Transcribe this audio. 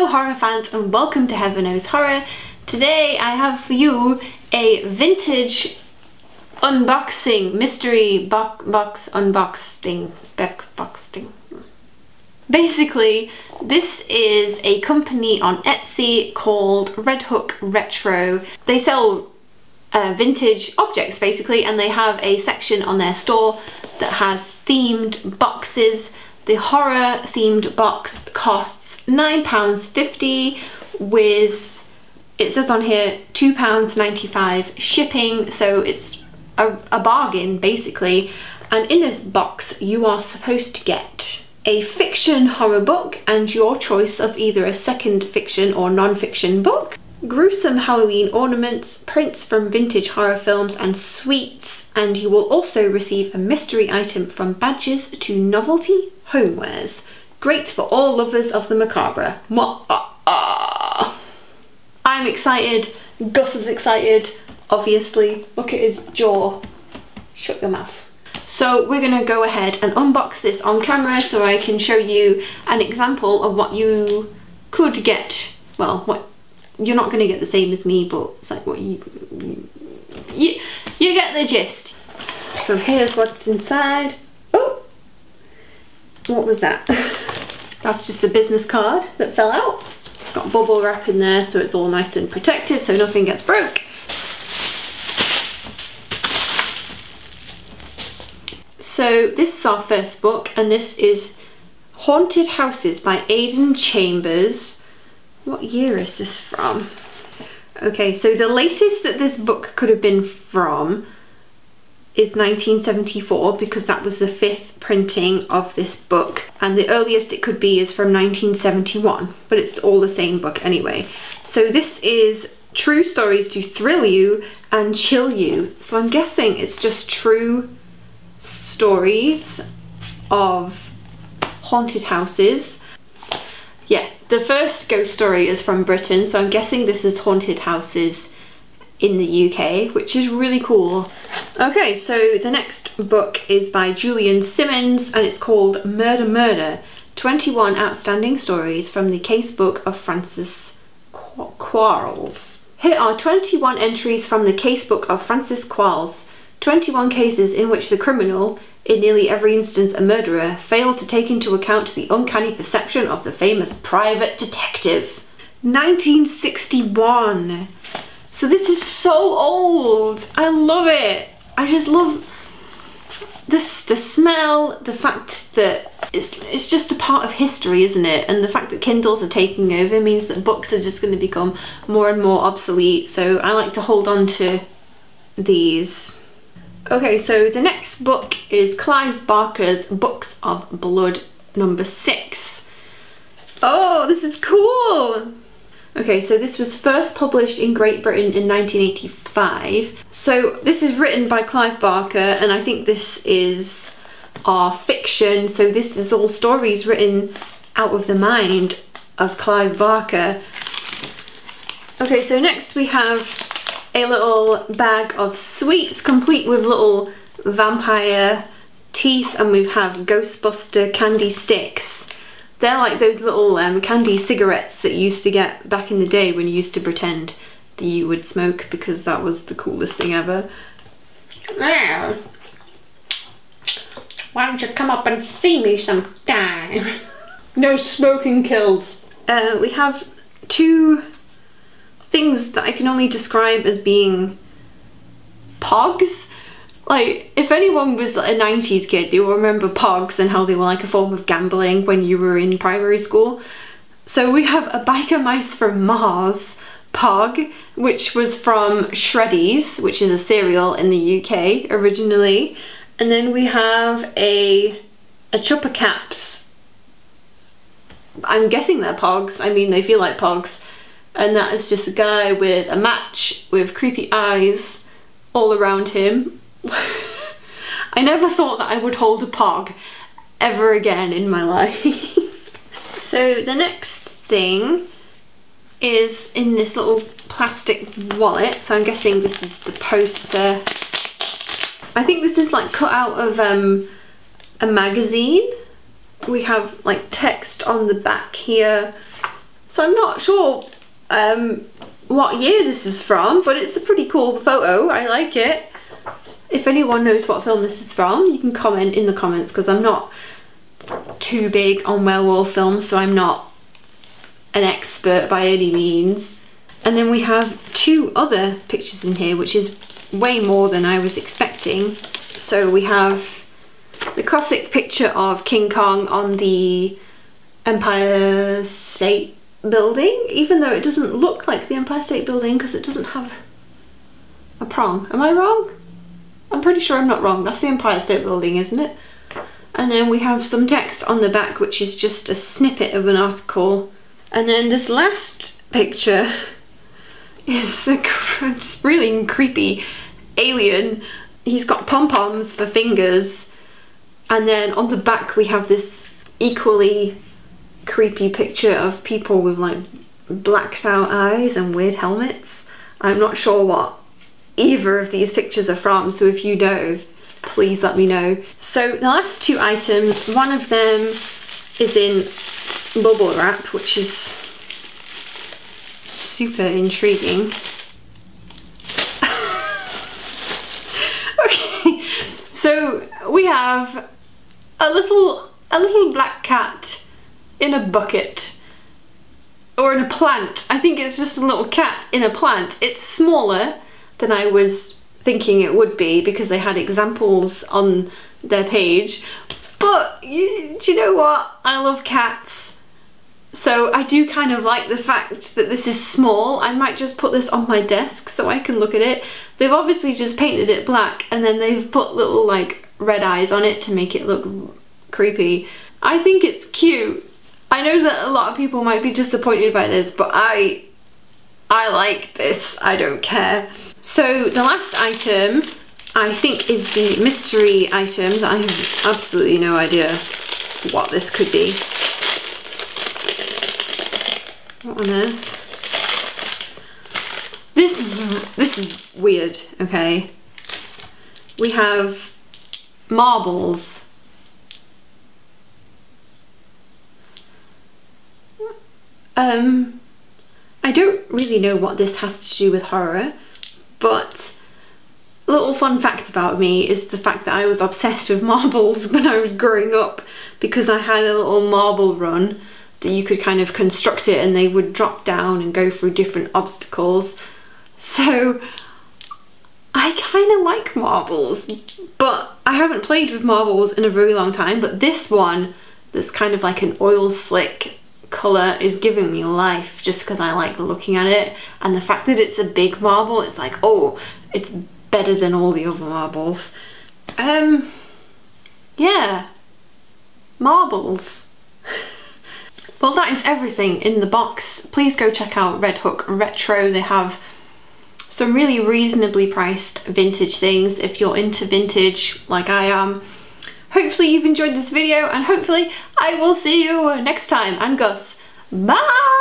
Hello horror fans and welcome to Heaven Knows Horror. Today I have for you a vintage unboxing, mystery box unboxing. Basically, this is a company on Etsy called Red Hook Retro. They sell vintage objects basically, and they have a section on their store that has themed boxes. The horror themed box costs £9.50 with, it says on here, £2.95 shipping, so it's a bargain basically. And in this box you are supposed to get a fiction horror book and your choice of either a second fiction or non-fiction book, gruesome Halloween ornaments, prints from vintage horror films and sweets, and you will also receive a mystery item from Badges to Novelty Homewares. Great for all lovers of the macabre. I'm excited, Gus is excited, obviously. Look at his jaw. Shut your mouth. So we're gonna go ahead and unbox this on camera so I can show you an example of what you could get. Well, what you're not gonna get the same as me, but it's like what you get the gist. So here's what's inside. Oh, what was that? That's just a business card that fell out. Got bubble wrap in there so it's all nice and protected so nothing gets broke. So this is our first book, and this is Haunted Houses by Aidan Chambers. What year is this from? Okay, so the latest that this book could have been from is 1974 because that was the 5th printing of this book, and the earliest it could be is from 1971, but it's all the same book anyway. So this is true stories to thrill you and chill you. So I'm guessing it's just true stories of haunted houses. Yeah, the first ghost story is from Britain, so I'm guessing this is haunted houses in the UK, which is really cool. Okay, so the next book is by Julian Simmons and it's called Murder Murder, 21 Outstanding Stories from the Casebook of Francis Quarles. Here are 21 entries from the Casebook of Francis Quarles, 21 cases in which the criminal, in nearly every instance a murderer, failed to take into account the uncanny perception of the famous private detective. 1961! So this is so old! I love it! I just love this, the smell, the fact that it's just a part of history, isn't it? And the fact that Kindles are taking over means that books are just going to become more and more obsolete, so I like to hold on to these. Okay, so the next book is Clive Barker's Books of Blood number 6. Oh, this is cool! Okay, so this was first published in Great Britain in 1985. So this is written by Clive Barker, and I think this is our fiction. So this is all stories written out of the mind of Clive Barker. Okay, so next we have a little bag of sweets complete with little vampire teeth, and we have Ghostbuster candy sticks. They're like those little candy cigarettes that you used to get back in the day when you used to pretend that you would smoke because that was the coolest thing ever. Why don't you come up and see me sometime? No smoking kills. We have 2 things that I can only describe as being pogs. Like, if anyone was a 90s kid, they will remember pogs and how they were like a form of gambling when you were in primary school. So we have a Biker Mice from Mars pog, which was from Shreddies, which is a cereal in the UK originally. And then we have a Chupa Caps. I'm guessing they're pogs. I mean, they feel like pogs. And that is just a guy with a match with creepy eyes all around him. I never thought that I would hold a pog ever again in my life. So the next thing is in this little plastic wallet, so I'm guessing this is the poster. I think this is like cut out of a magazine. We have like text on the back here So I'm not sure what year this is from, but it's a pretty cool photo. I like it. If anyone knows what film this is from, you can comment in the comments, because I'm not too big on werewolf films, so I'm not an expert by any means. And then we have 2 other pictures in here, which is way more than I was expecting. So we have the classic picture of King Kong on the Empire State Building, even though it doesn't look like the Empire State Building because it doesn't have a prong. Am I wrong? I'm pretty sure I'm not wrong. That's the Empire State Building, isn't it? And then we have some text on the back, which is just a snippet of an article. And then this last picture is a really creepy alien. He's got pom-poms for fingers. And then on the back we have this equally creepy picture of people with like blacked out eyes and weird helmets. I'm not sure what either of these pictures are from, so if you know, please let me know. So the last 2 items, one of them is in bubble wrap, which is super intriguing. Okay, so we have a little black cat in a bucket, or in a plant. I think it's just a little cat in a plant. It's smaller than I was thinking it would be because they had examples on their page, but do you know what? I love cats, so I do kind of like the fact that this is small. I might just put this on my desk so I can look at it. They've obviously just painted it black and then they've put little like red eyes on it to make it look creepy. I think it's cute. I know that a lot of people might be disappointed by this, but I like this. I don't care. So the last item I think is the mystery item that I have absolutely no idea what this could be. What on earth? This is weird, okay? We have marbles. I don't really know what this has to do with horror, but a little fun fact about me is the fact that I was obsessed with marbles when I was growing up, because I had a little marble run that you could kind of construct it and they would drop down and go through different obstacles. So I kind of like marbles, but I haven't played with marbles in a very long time. But this one, that's kind of like an oil slick colour, is giving me life just because I like looking at it. And the fact that it's a big marble, it's like, oh, it's better than all the other marbles. Yeah, marbles. Well, that is everything in the box. Please go check out Red Hook Retro. They have some really reasonably priced vintage things if you're into vintage like I am. Hopefully you've enjoyed this video, and hopefully I will see you next time. And Gus, bye!